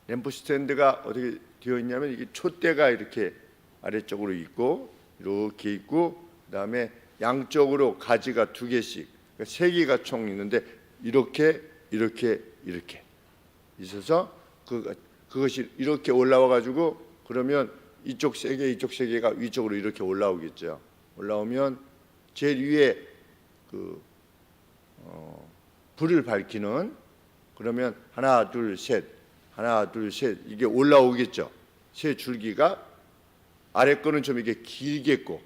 램프 스탠드가 어떻게 되어 있냐면 이게 촛대가 이렇게 아래쪽으로 있고 이렇게 있고 그다음에 양쪽으로 가지가 2개씩 그러니까 3개가 총 있는데 이렇게 있어서 그것이 이렇게 올라와 가지고 그러면 이쪽 3개 이쪽 3개가 위쪽으로 이렇게 올라오겠죠. 올라오면 제일 위에 불을 밝히는 그러면 하나 둘 셋 이게 올라오겠죠. 세 줄기가 아래 거는 좀 이게 길겠고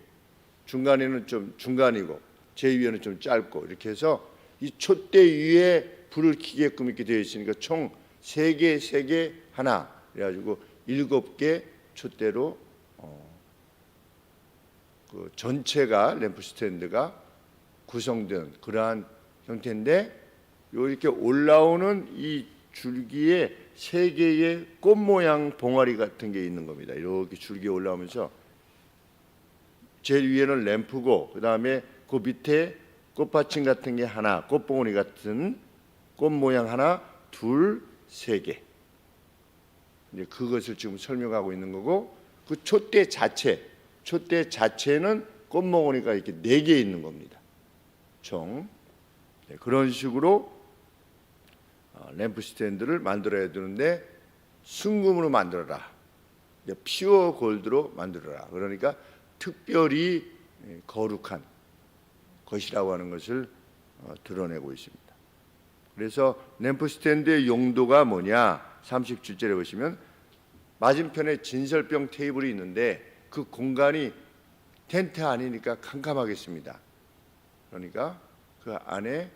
중간에는 좀 중간이고 제일 위에는 좀 짧고 이렇게 해서 이 촛대 위에 불을 켜게끔 이렇게 되어 있으니까 총 3개 하나 그래가지고 7개 촛대로 그 전체가 램프 스탠드가 구성된 그러한 형태인데 이렇게 올라오는 이 줄기에 3개의 꽃 모양 봉아리 같은 게 있는 겁니다. 이렇게 줄기에 올라오면서 제일 위에는 램프고 그 다음에 그 밑에 꽃받침 같은 게 하나, 꽃봉오리 같은 꽃 모양 하나, 둘, 3개. 이제 그것을 지금 설명하고 있는 거고 그 촛대 자체는 꽃봉오리가 이렇게 4개 있는 겁니다. 총 그런 식으로 램프 스탠드를 만들어야 되는데 순금으로 만들어라. 피어 골드로 만들어라. 그러니까 특별히 거룩한 것이라고 하는 것을 드러내고 있습니다. 그래서 램프 스탠드의 용도가 뭐냐? 37절에 보시면 맞은편에 진설병 테이블이 있는데 그 공간이 텐트 아니니까 캄캄하겠습니다. 그러니까 그 안에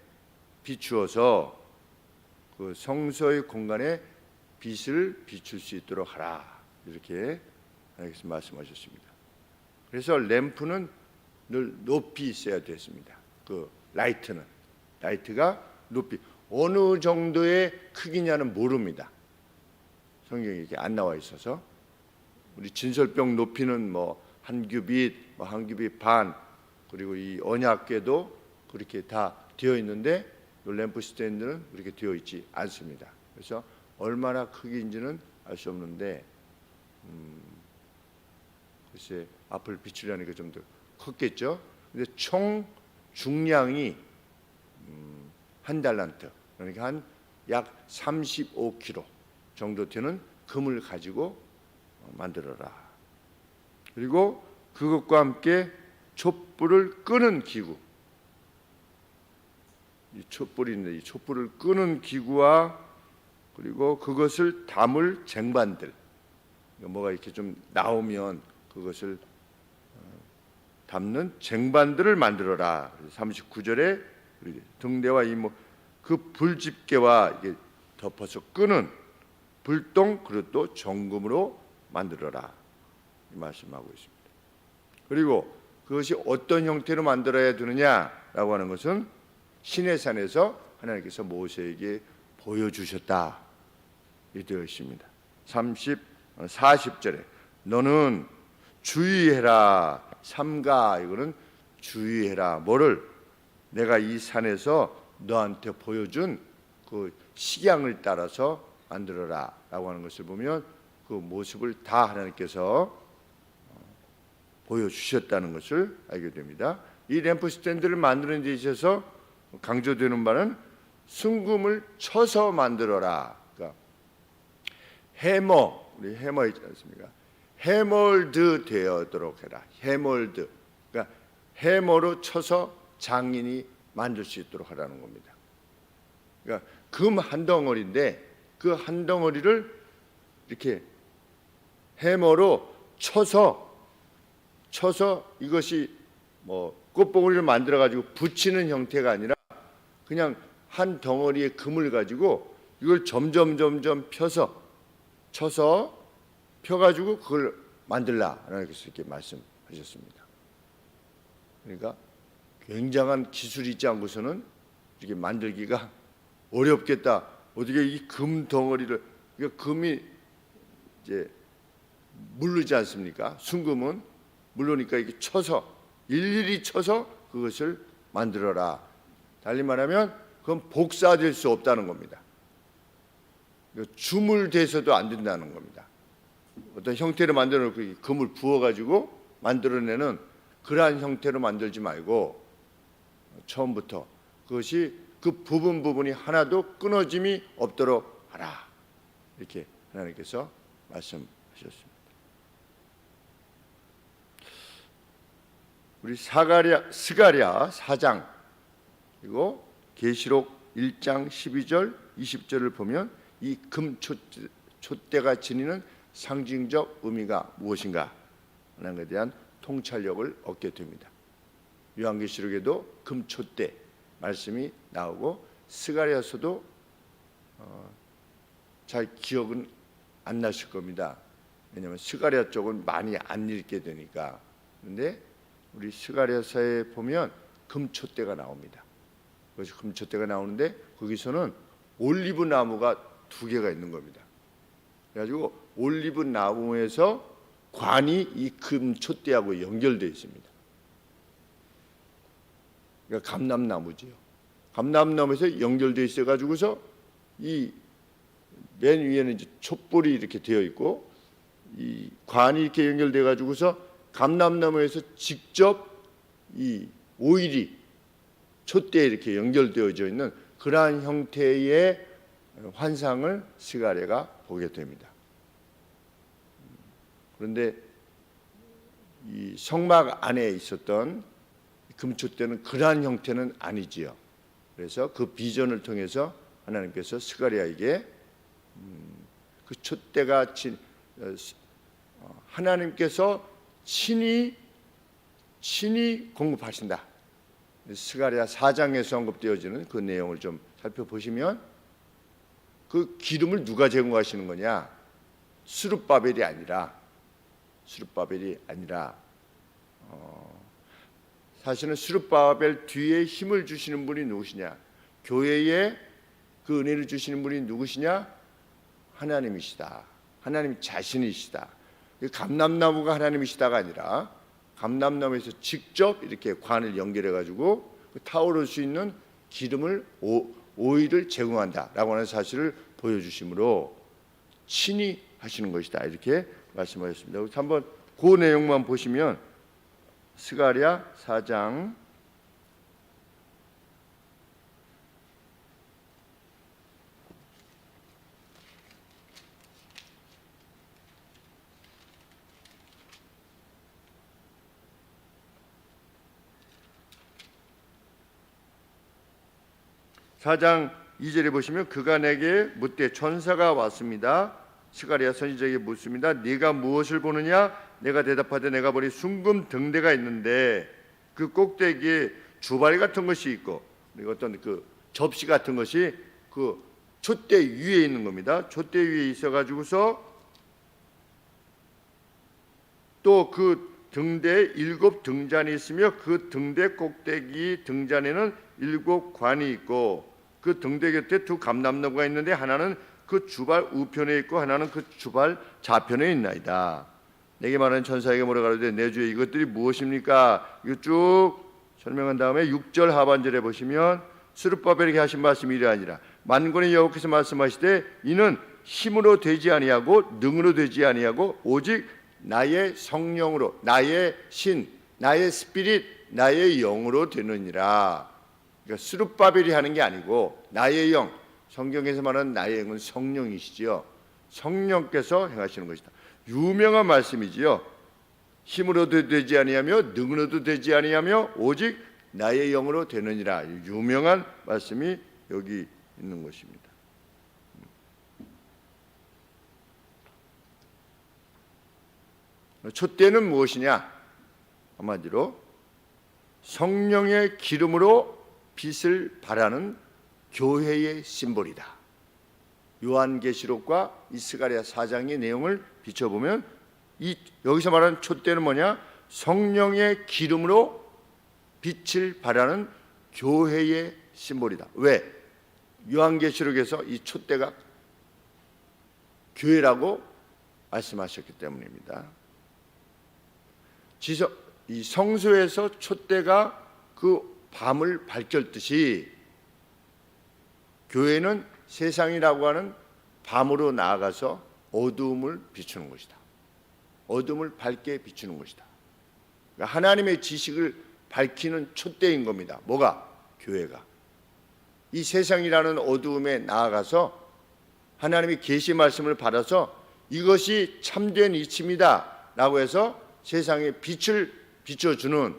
비추어서 그 성소의 공간에 빛을 비출 수 있도록 하라. 이렇게 하나님께서 말씀하셨습니다. 그래서 램프는 늘 높이 있어야 됐습니다. 그 라이트가 높이 어느 정도의 크기냐는 모릅니다. 성경에 이렇게 안 나와 있어서 우리 진설병 높이는 뭐 한 규빗 반 그리고 이 언약궤도 그렇게 다 되어 있는데 램프 스탠드는 그렇게 되어 있지 않습니다. 그래서 얼마나 크기인지는 알 수 없는데 글쎄 앞을 비추려니까 좀 더 컸겠죠. 근데 총 중량이 한 달란트 그러니까 한 약 35kg 정도 되는 금을 가지고 만들어라. 그리고 그것과 함께 촛불을 끄는 기구, 이 촛불이 있는데 이 촛불을 끄는 기구와 그리고 그것을 담을 쟁반들, 뭐가 이렇게 좀 나오면 그것을 담는 쟁반들을 만들어라. 39절에 등대와 그 불집게와 이게 덮어서 끄는 불똥 그릇도 정금으로 만들어라. 이 말씀하고 있습니다. 그리고 그것이 어떤 형태로 만들어야 되느냐라고 하는 것은 시내산에서 하나님께서 모세에게 보여주셨다. 이렇게 되어 있습니다. 40절에 너는 주의해라. 삼가 이거는 주의해라. 뭐를? 내가 이 산에서 너한테 보여준 그 식양을 따라서 만들어라 라고 하는 것을 보면 그 모습을 다 하나님께서 보여주셨다는 것을 알게 됩니다. 이 램프 스탠드를 만드는 데 있어서 강조되는 바는 순금을 쳐서 만들어라. 그러니까 우리 해머 있지 않습니까? 해멀드 되어도록 해라. 해멀드. 그러니까 해머로 쳐서 장인이 만들 수 있도록 하라는 겁니다. 그러니까 금 한 덩어리인데 그 한 덩어리를 이렇게 해머로 쳐서 이것이 뭐 꽃봉오리를 만들어 가지고 붙이는 형태가 아니라 그냥 한 덩어리의 금을 가지고 이걸 점점 쳐서 펴가지고 그걸 만들라라는 것을 이렇게 말씀하셨습니다. 그러니까 굉장한 기술이 있지 않고서는 이렇게 만들기가 어렵겠다. 어떻게 이 금 덩어리를 금이 이제 물르지 않습니까? 순금은 물르니까 이게 일일이 쳐서 그것을 만들어라. 달리 말하면 그건 복사될 수 없다는 겁니다. 주물 돼서도 안 된다는 겁니다. 어떤 형태로 만들어 놓고 금을 부어가지고 만들어내는 그러한 형태로 만들지 말고 처음부터 그것이 그 부분이 하나도 끊어짐이 없도록 하라. 이렇게 하나님께서 말씀하셨습니다. 우리 스가랴 4장 그리고 계시록 1장 12절 20절을 보면 이 금촛대가 지니는 상징적 의미가 무엇인가 하는 것에 대한 통찰력을 얻게 됩니다. 요한계시록에도 금촛대 말씀이 나오고 스가랴서도 잘 기억은 안 나실 겁니다. 왜냐하면 스가랴 쪽은 많이 안 읽게 되니까. 그런데 우리 스가랴서에 보면 금촛대가 나옵니다. 그래서 금촛대가 나오는데 거기서는 올리브 나무가 2개가 있는 겁니다. 그래가지고 올리브 나무에서 관이 이 금촛대하고 연결되어 있습니다. 그러니까 감람나무지요. 감람나무에서 연결되어 있어가지고서 이 맨 위에는 이제 촛불이 이렇게 되어 있고 이 관이 이렇게 연결돼 가지고서 감람나무에서 직접 이 오일이 촛대에 이렇게 연결되어져 있는 그러한 형태의 환상을 스가랴가 보게 됩니다. 그런데 이 성막 안에 있었던 금촛대는 그러한 형태는 아니지요. 그래서 그 비전을 통해서 하나님께서 스가랴에게 그 촛대가 하나님께서 친히 공급하신다. 스가랴 4장에서 언급되어지는 그 내용을 좀 살펴보시면 그 기름을 누가 제공하시는 거냐? 스룹바벨이 아니라 사실은 스룹바벨 뒤에 힘을 주시는 분이 누구시냐? 교회에 그 은혜를 주시는 분이 누구시냐? 하나님이시다. 하나님 자신이시다. 감람나무가 하나님이시다가 아니라 감람나무에서 직접 이렇게 관을 연결해 가지고 타오를 수 있는 기름을 오일을 제공한다라고 하는 사실을 보여주심으로 친히 하시는 것이다. 이렇게 말씀하셨습니다. 그래서 한번 그 내용만 보시면 스가랴 4장 4장 2절에 보시면 그가 내게 묻되 천사가 왔습니다. 스가랴 선지자에게 묻습니다. 네가 무엇을 보느냐? 내가 대답하되 내가 보니 순금 등대가 있는데 그 꼭대기에 주발 같은 것이 있고 그리고 어떤 그 접시 같은 것이 그 촛대 위에 있는 겁니다. 촛대 위에 있어가지고서 또 그 등대에 7 등잔이 있으며 그 등대 꼭대기 등잔에는 7 관이 있고 그 등대 곁에 2 감람나무가 있는데 하나는 그 주발 우편에 있고 하나는 그 주발 좌편에 있나이다. 내게 말하는 천사에게 뭐라 가로되 내 주에 이것들이 무엇입니까? 이거 쭉 설명한 다음에 6절 하반절에 보시면 스룹바벨에게 하신 말씀이 이러하니라. 만군의 여호와께서 말씀하시되 이는 힘으로 되지 아니하고 능으로 되지 아니하고 오직 나의 성령으로 나의 신 나의 스피릿 나의 영으로 되느니라. 그러니까 스룹바벨이 하는 게 아니고 나의 영, 성경에서 말하는 나의 영은 성령이시지요. 성령께서 행하시는 것이다. 유명한 말씀이지요. 힘으로도 되지 아니하며 능으로도 되지 아니하며 오직 나의 영으로 되느니라. 유명한 말씀이 여기 있는 것입니다. 촛대는 무엇이냐? 한마디로 성령의 기름으로 빛을 발하는 교회의 심볼이다. 요한계시록과 이 스가랴 4장의 내용을 비춰보면 여기서 말하는 촛대는 뭐냐? 성령의 기름으로 빛을 발하는 교회의 심볼이다. 왜? 요한계시록에서 이 촛대가 교회라고 말씀하셨기 때문입니다. 이 성소에서 촛대가 그 밤을 밝혔듯이 교회는 세상이라고 하는 밤으로 나아가서 어두움을 비추는 것이다. 어둠을 밝게 비추는 것이다. 그러니까 하나님의 지식을 밝히는 촛대인 겁니다. 뭐가? 교회가. 이 세상이라는 어두움에 나아가서 하나님의 계시 말씀을 받아서 이것이 참된 이치입니다 라고 해서 세상에 빛을 비춰주는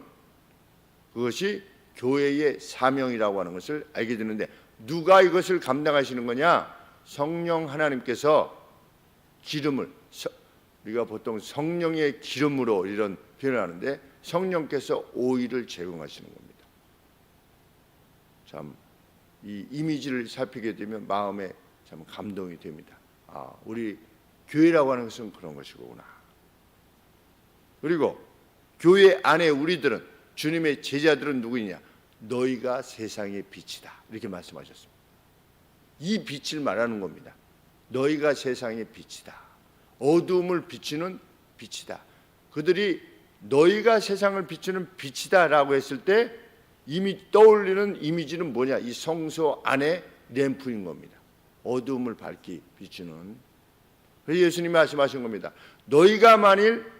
그것이 교회의 사명이라고 하는 것을 알게 되는데, 누가 이것을 감당하시는 거냐? 성령 하나님께서 기름을, 우리가 보통 성령의 기름으로 이런 표현을 하는데 성령께서 오일을 제공하시는 겁니다. 참 이 이미지를 살피게 되면 마음에 참 감동이 됩니다. 아, 우리 교회라고 하는 것은 그런 것이구나. 그리고 교회 안에 우리들은, 주님의 제자들은 누구냐? 너희가 세상의 빛이다, 이렇게 말씀하셨습니다. 이 빛을 말하는 겁니다. 너희가 세상의 빛이다. 어두움을 비추는 빛이다. 그들이 너희가 세상을 비추는 빛이다 라고 했을 때 이미 떠올리는 이미지는 뭐냐? 이 성소 안에 램프인 겁니다. 어두움을 밝게 비추는. 그래서 예수님이 말씀하신 겁니다. 너희가 만일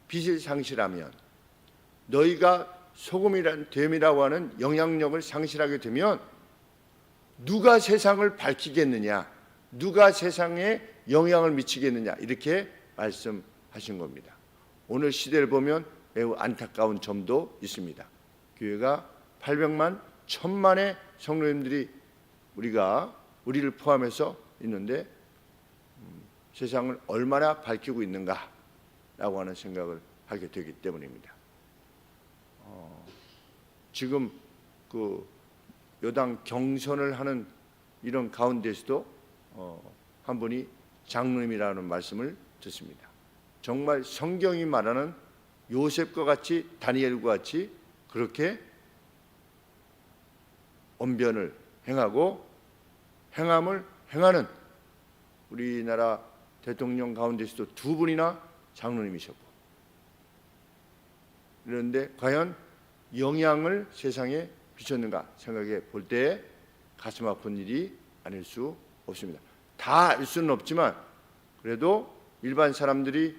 빛을 상실하면, 너희가 소금이란 됨이라고 하는 영향력을 상실하게 되면 누가 세상을 밝히겠느냐? 누가 세상에 영향을 미치겠느냐? 이렇게 말씀하신 겁니다. 오늘 시대를 보면 매우 안타까운 점도 있습니다. 교회가 800만, 1000만의 성도님들이 우리를 포함해서 있는데 세상을 얼마나 밝히고 있는가라고 하는 생각을 하게 되기 때문입니다. 지금 그 여당 경선을 하는 이런 가운데서도 한 분이 장로님이라는 말씀을 듣습니다. 정말 성경이 말하는 요셉과 같이, 다니엘과 같이 그렇게 언변을 행하고 행함을 행하는 우리나라 대통령 가운데서도 두 분이나 장로님이셨고, 그런데 과연 영향을 세상에 비쳤는가 생각해 볼 때 가슴 아픈 일이 아닐 수 없습니다. 다 알 수는 없지만 그래도 일반 사람들이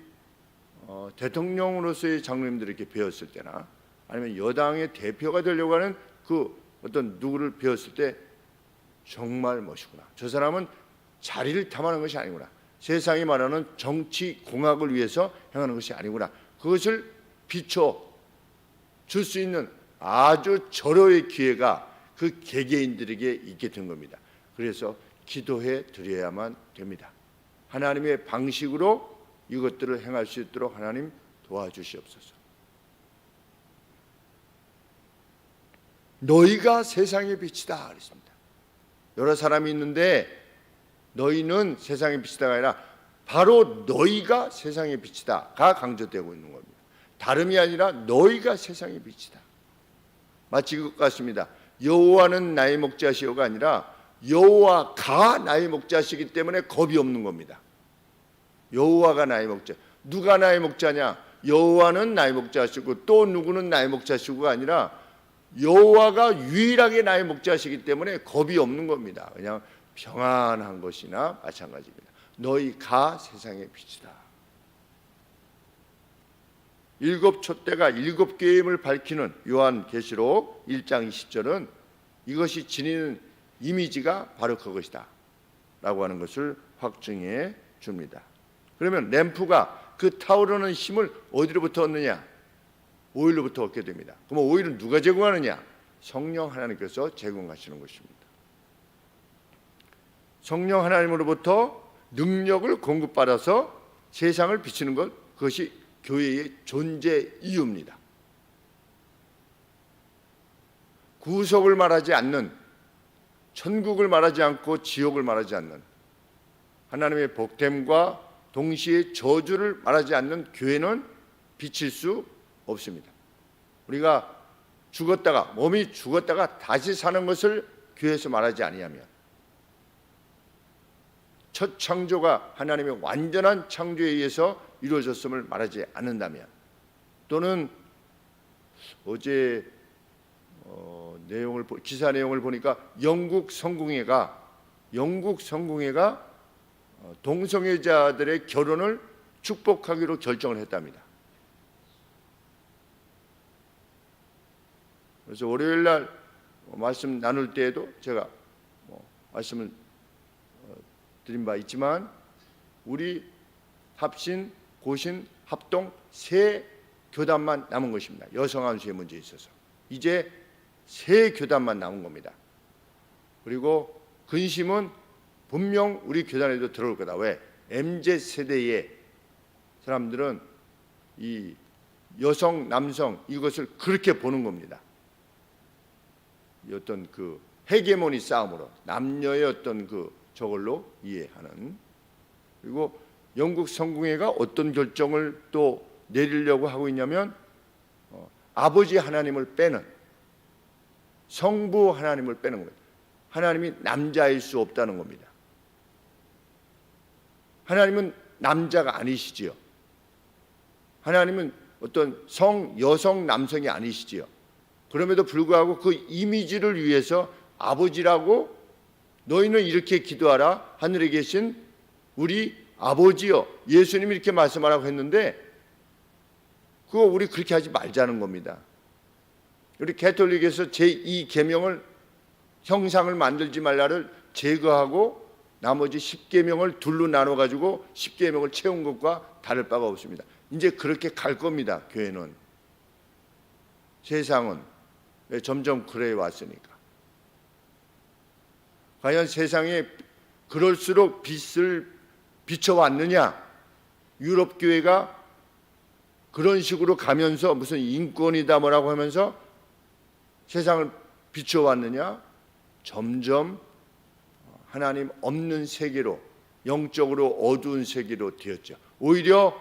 대통령으로서의 장로님들에게 배웠을 때나 아니면 여당의 대표가 되려고 하는 그 어떤 누구를 배웠을 때 정말 멋있구나. 저 사람은 자리를 탐하는 것이 아니구나. 세상이 말하는 정치 공학을 위해서 행하는 것이 아니구나. 그것을 비춰 줄 수 있는 아주 절호의 기회가 그 개개인들에게 있게 된 겁니다. 그래서 기도해 드려야만 됩니다. 하나님의 방식으로 이것들을 행할 수 있도록 하나님 도와주시옵소서. 너희가 세상의 빛이다 그랬습니다. 여러 사람이 있는데 너희는 세상의 빛이다가 아니라 바로 너희가 세상의 빛이다가 강조되고 있는 겁니다. 다름이 아니라 너희가 세상의 빛이다. 마치 그것 같습니다. 여호와는 나의 목자시오가 아니라 여호와가 나의 목자시기 때문에 겁이 없는 겁니다. 여호와가 나의 목자. 누가 나의 목자냐? 여호와는 나의 목자시고 또 누구는 나의 목자시고가 아니라 여호와가 유일하게 나의 목자시기 때문에 겁이 없는 겁니다. 그냥 평안한 것이나 마찬가지입니다. 너희가 세상의 빛이다. 일곱 촛대가 일곱 교회임을 밝히는 요한계시록 1장 20절은 이것이 지니는 이미지가 바로 그것이다 라고 하는 것을 확증해 줍니다. 그러면 램프가 그 타오르는 힘을 어디로부터 얻느냐? 오일로부터 얻게 됩니다. 그럼 오일은 누가 제공하느냐? 성령 하나님께서 제공하시는 것입니다. 성령 하나님으로부터 능력을 공급받아서 세상을 비추는 것, 그것이 교회의 존재 이유입니다. 구속을 말하지 않는, 천국을 말하지 않고 지옥을 말하지 않는, 하나님의 복됨과 동시에 저주를 말하지 않는 교회는 비칠 수 없습니다. 우리가 죽었다가, 몸이 죽었다가 다시 사는 것을 교회에서 말하지 아니하면, 첫 창조가 하나님의 완전한 창조에 의해서 이루어졌음을 말하지 않는다면, 또는 어제 기사 내용을 보니까 영국 성공회가 영국 성공회가 동성애자들의 결혼을 축복하기로 결정을 했답니다. 그래서 월요일 날 말씀 나눌 때에도 제가 말씀을 드린 바 있지만 우리 합신, 고신, 합동 세 교단만 남은 것입니다. 여성 안수의 문제에 있어서 이제 세 교단만 남은 겁니다. 그리고 근심은 분명 우리 교단에도 들어올 거다. 왜? MZ세대의 사람들은 이 여성, 남성 이것을 그렇게 보는 겁니다. 어떤 그 헤게모니 싸움으로 남녀의 어떤 그 저걸로 이해하는. 그리고 영국 성공회가 어떤 결정을 또 내리려고 하고 있냐면 아버지 하나님을 빼는, 성부 하나님을 빼는 겁니다. 하나님이 남자일 수 없다는 겁니다. 하나님은 남자가 아니시지요. 하나님은 어떤 여성, 남성이 아니시지요. 그럼에도 불구하고 그 이미지를 위해서 아버지라고 너희는 이렇게 기도하라. 하늘에 계신 우리 아버지요. 예수님이 이렇게 말씀하라고 했는데 그거 우리 그렇게 하지 말자는 겁니다. 우리 가톨릭에서 제2계명을 형상을 만들지 말라를 제거하고 나머지 10계명을 둘로 나눠가지고 10계명을 채운 것과 다를 바가 없습니다. 이제 그렇게 갈 겁니다. 교회는. 세상은 점점 그래 왔으니까. 과연 세상에 그럴수록 빛을 비춰왔느냐? 유럽 교회가 그런 식으로 가면서 무슨 인권이다 뭐라고 하면서 세상을 비춰왔느냐? 점점 하나님 없는 세계로, 영적으로 어두운 세계로 되었죠. 오히려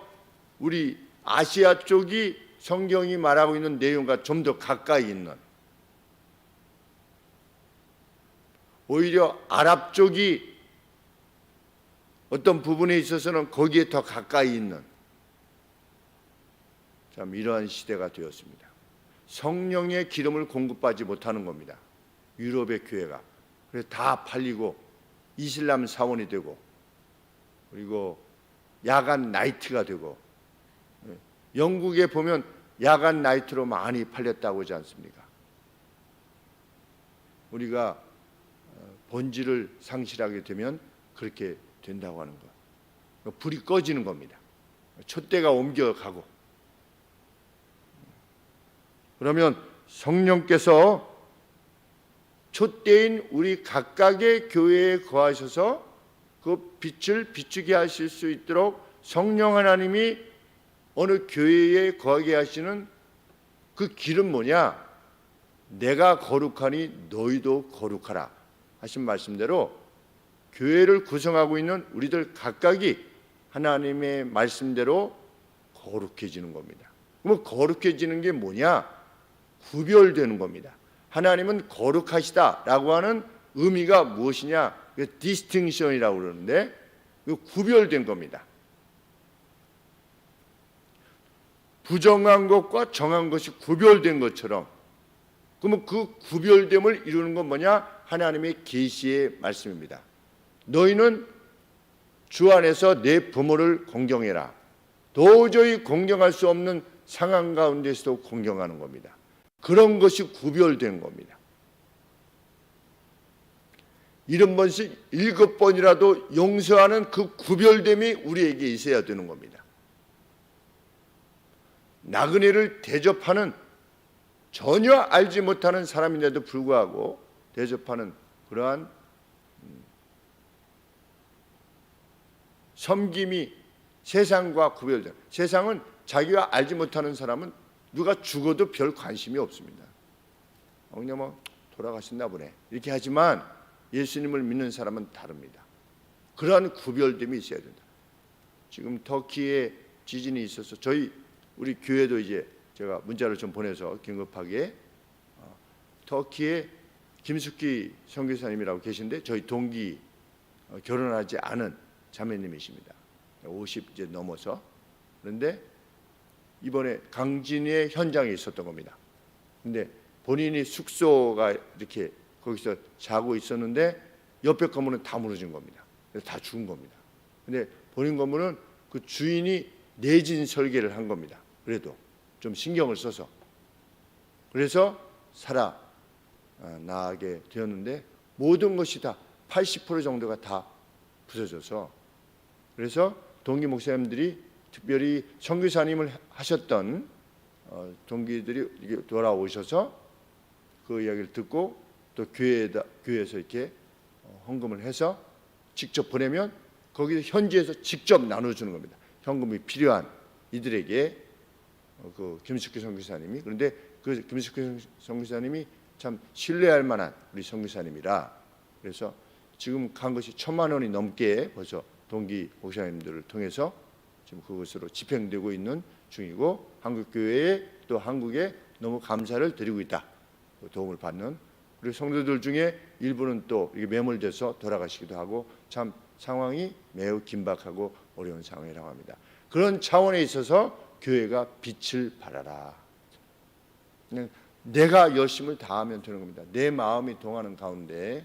우리 아시아 쪽이 성경이 말하고 있는 내용과 좀 더 가까이 있는, 오히려 아랍 쪽이 어떤 부분에 있어서는 거기에 더 가까이 있는 참 이러한 시대가 되었습니다. 성령의 기름을 공급받지 못하는 겁니다. 유럽의 교회가. 그래서 다 팔리고 이슬람 사원이 되고 그리고 야간 나이트가 되고, 영국에 보면 야간 나이트로 많이 팔렸다고 하지 않습니까? 우리가 본질을 상실하게 되면 그렇게 된다고 하는 거. 불이 꺼지는 겁니다. 촛대가 옮겨가고. 그러면 성령께서 촛대인 우리 각각의 교회에 거하셔서 그 빛을 비추게 하실 수 있도록 성령 하나님이 어느 교회에 거하게 하시는 그 길은 뭐냐? 내가 거룩하니 너희도 거룩하라 하신 말씀대로 교회를 구성하고 있는 우리들 각각이 하나님의 말씀대로 거룩해지는 겁니다. 그럼 거룩해지는 게 뭐냐? 구별되는 겁니다. 하나님은 거룩하시다라고 하는 의미가 무엇이냐? 디스팅션이라고 그러는데 구별된 겁니다. 부정한 것과 정한 것이 구별된 것처럼, 그러면 그 구별됨을 이루는 건 뭐냐? 하나님의 계시의 말씀입니다. 너희는 주 안에서 내 부모를 공경해라. 도저히 공경할 수 없는 상황 가운데서도 공경하는 겁니다. 그런 것이 구별된 겁니다. 70번씩 7번이라도 용서하는 그 구별됨이 우리에게 있어야 되는 겁니다. 나그네를 대접하는, 전혀 알지 못하는 사람인데도 불구하고 대접하는 그러한 섬김이 세상과 구별된, 세상은 자기가 알지 못하는 사람은 누가 죽어도 별 관심이 없습니다. 그냥 뭐 돌아가셨나 보네 이렇게 하지만 예수님을 믿는 사람은 다릅니다. 그러한 구별됨이 있어야 된다. 지금 터키에 지진이 있어서 우리 교회도 이제 제가 문자를 좀 보내서 긴급하게 터키에 김숙기 선교사님이라고 계신데 저희 동기 결혼하지 않은 자매님이십니다. 50 이제 넘어서. 그런데 이번에 강진의 현장에 있었던 겁니다. 근데 본인이 숙소가 이렇게 거기서 자고 있었는데 옆에 건물은 다 무너진 겁니다. 그래서 다 죽은 겁니다. 근데 본인 건물은 그 주인이 내진 설계를 한 겁니다. 그래도 좀 신경을 써서. 그래서 살아 나게 되었는데 모든 것이 다 80% 정도가 다 부서져서, 그래서 동기 목사님들이 특별히 선교사님을 하셨던 동기들이 돌아오셔서 그 이야기를 듣고 또 교회에서 이렇게 헌금을 해서 직접 보내면 거기서 현지에서 직접 나눠주는 겁니다. 현금이 필요한 이들에게. 그 김숙희 선교사님이, 그런데 그 김숙희 선교사님이 참 신뢰할 만한 우리 선교사님이라, 그래서 지금 간 것이 1,000만 원이 넘게 벌써 동기 목사님들을 통해서 지금 그것으로 집행되고 있는 중이고, 한국 교회에 또 한국에 너무 감사를 드리고 있다. 도움을 받는 우리 성도들 중에 일부는 또 이게 매몰돼서 돌아가시기도 하고, 참 상황이 매우 긴박하고 어려운 상황이라고 합니다. 그런 차원에 있어서 교회가 빛을 발하라. 그냥 내가 열심을 다하면 되는 겁니다. 내 마음이 동하는 가운데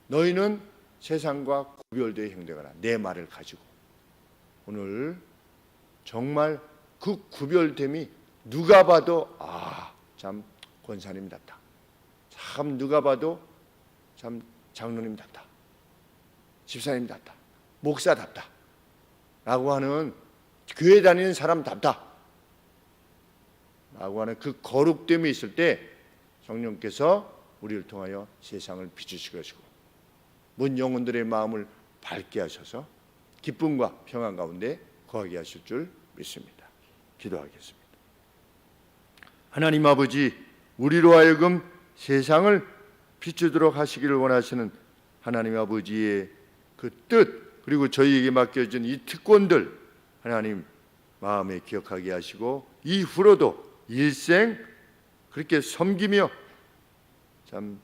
너희는 세상과 구별되어 행동하라. 내 말을 가지고. 오늘 정말 그 구별됨이 누가 봐도 참 권사님답다. 참 누가 봐도 참 장로님답다. 집사님답다. 목사답다. 라고 하는, 교회 다니는 사람답다. 라고 하는 그 거룩됨이 있을 때 성령께서 우리를 통하여 세상을 비추실 것이고, 먼 영혼들의 마음을 밝게 하셔서 기쁨과 평안 가운데 거하게 하실 줄 믿습니다. 기도하겠습니다. 하나님 아버지, 우리로 하여금 세상을 비추도록 하시기를 원하시는 하나님 아버지의 그 뜻, 그리고 저희에게 맡겨진 이 특권들 하나님 마음에 기억하게 하시고, 이후로도 일생 그렇게 섬기며 참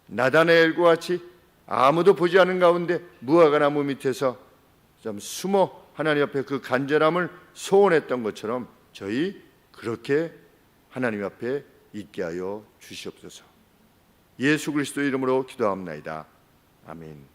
나다나엘과 같이 아무도 보지 않는 가운데 무화과 나무 밑에서 좀 숨어 하나님 앞에 그 간절함을 소원했던 것처럼 저희 그렇게 하나님 앞에 있게 하여 주시옵소서. 예수 그리스도 이름으로 기도합나이다. 아멘.